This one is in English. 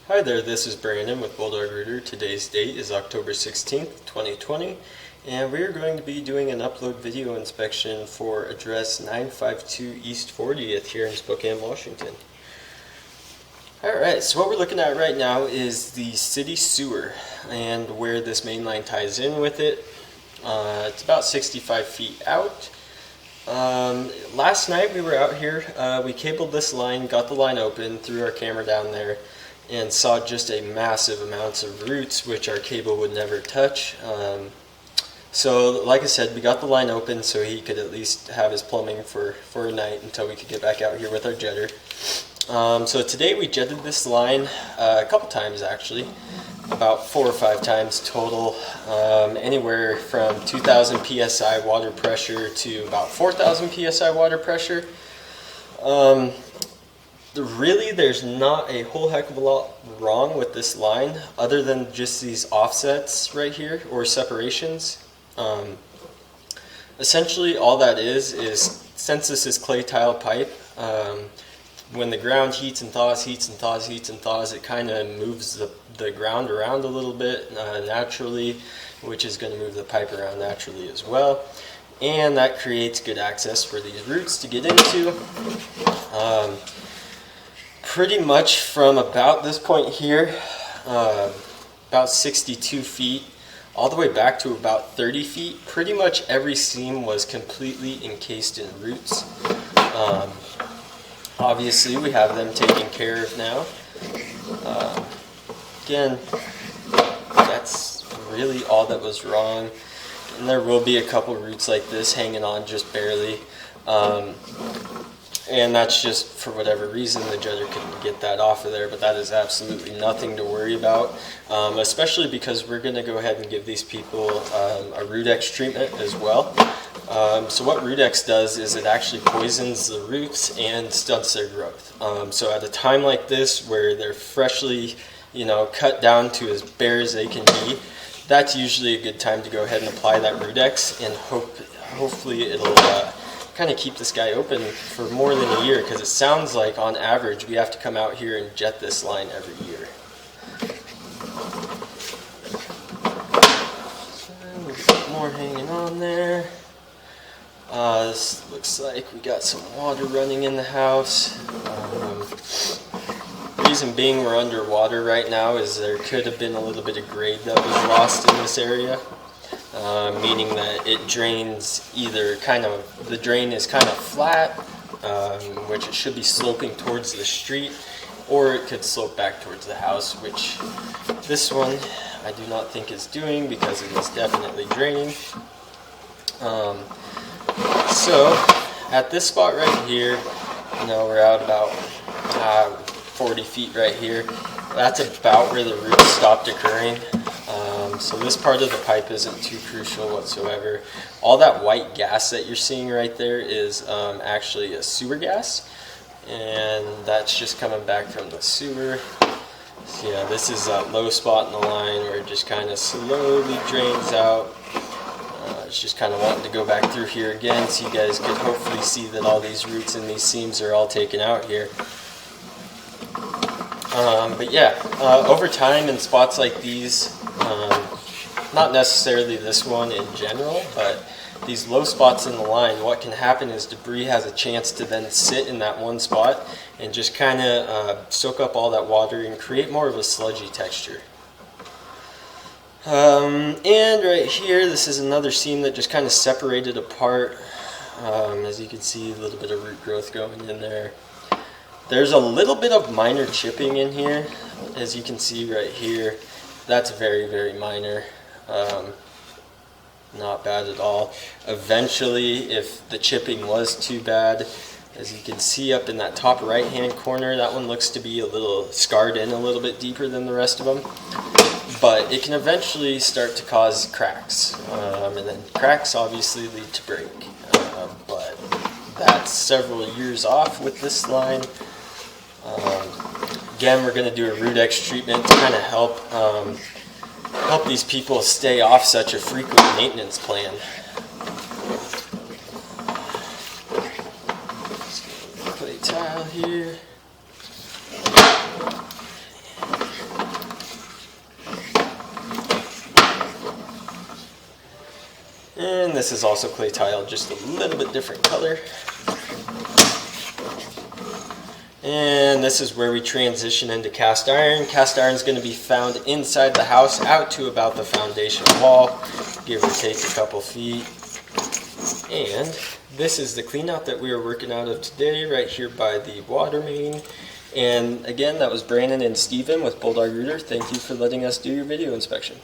Hi there, this is Brandon with Bulldog Rooter. Today's date is October 16th, 2020, and we're going to be doing an upload video inspection for address 952 East 40th here in Spokane, Washington. Alright, so what we're looking at right now is the city sewer and where this main line ties in with it. It's about 65 feet out. Last night we were out here, we cabled this line, got the line open, threw our camera down there, and saw just a massive amounts of roots which our cable would never touch. So like I said, we got the line open so he could at least have his plumbing for a night until we could get back out here with our jetter. So today we jetted this line a couple times actually, about 4 or 5 times total, anywhere from 2,000 psi water pressure to about 4,000 psi water pressure. Really, there's not a whole heck of a lot wrong with this line other than just these offsets right here, or separations. Essentially all that is since this is clay tile pipe, when the ground heats and thaws, it kind of moves the ground around a little bit naturally, which is going to move the pipe around naturally as well. And that creates good access for these roots to get into. Pretty much from about this point here, about 62 feet, all the way back to about 30 feet, pretty much every seam was completely encased in roots. Obviously, we have them taken care of now. Again, that's really all that was wrong. And there will be a couple roots like this hanging on just barely. And that's just for whatever reason the jetter couldn't get that off of there, but that is absolutely nothing to worry about, especially because we're going to go ahead and give these people a Rudex treatment as well. So what Rudex does is it actually poisons the roots and stunts their growth. So at a time like this where they're freshly, cut down to as bare as they can be, that's usually a good time to go ahead and apply that Rudex, and hopefully it'll kind of keep this guy open for more than a year, because it sounds like on average we have to come out here and jet this line every year. So a little bit more hanging on there. This looks like we got some water running in the house. Reason being we're underwater right now is there could have been a little bit of grade that was lost in this area. Meaning that it drains either the drain is kind of flat, which it should be sloping towards the street, or it could slope back towards the house, which this one I do not think is doing, because it is definitely draining. So at this spot right here, we're out about 40 feet right here. That's about where the roots stopped occurring. So this part of the pipe isn't too crucial whatsoever. All that white gas that you're seeing right there is actually a sewer gas, and that's just coming back from the sewer. So yeah, this is that low spot in the line where it just kind of slowly drains out. It's just kind of wanting to go back through here again, so you guys could hopefully see that all these roots and these seams are all taken out here. But yeah, over time in spots like these, not necessarily this one in general, but these low spots in the line, what can happen is debris has a chance to then sit in that one spot and just kind of soak up all that water and create more of a sludgy texture. And right here, this is another seam that just kind of separated apart. As you can see, a little bit of root growth going in there. There's a little bit of minor chipping in here, as you can see right here. That's very, very minor. Not bad at all. Eventually, if the chipping was too bad, as you can see up in that top right hand corner, that one looks to be a little scarred in a little bit deeper than the rest of them. But it can eventually start to cause cracks, and then cracks obviously lead to break. But that's several years off with this line. Again, we're going to do a Rudex treatment to kind of help these people stay off such a frequent maintenance plan. Clay tile here. And this is also clay tile, just a little bit different color. And this is where we transition into cast iron. Cast iron is going to be found inside the house out to about the foundation wall, give or take a couple feet. And this is the clean out that we are working out of today, right here by the water main. And again, that was Brandon and Steven with Bulldog Rooter. Thank you for letting us do your video inspection.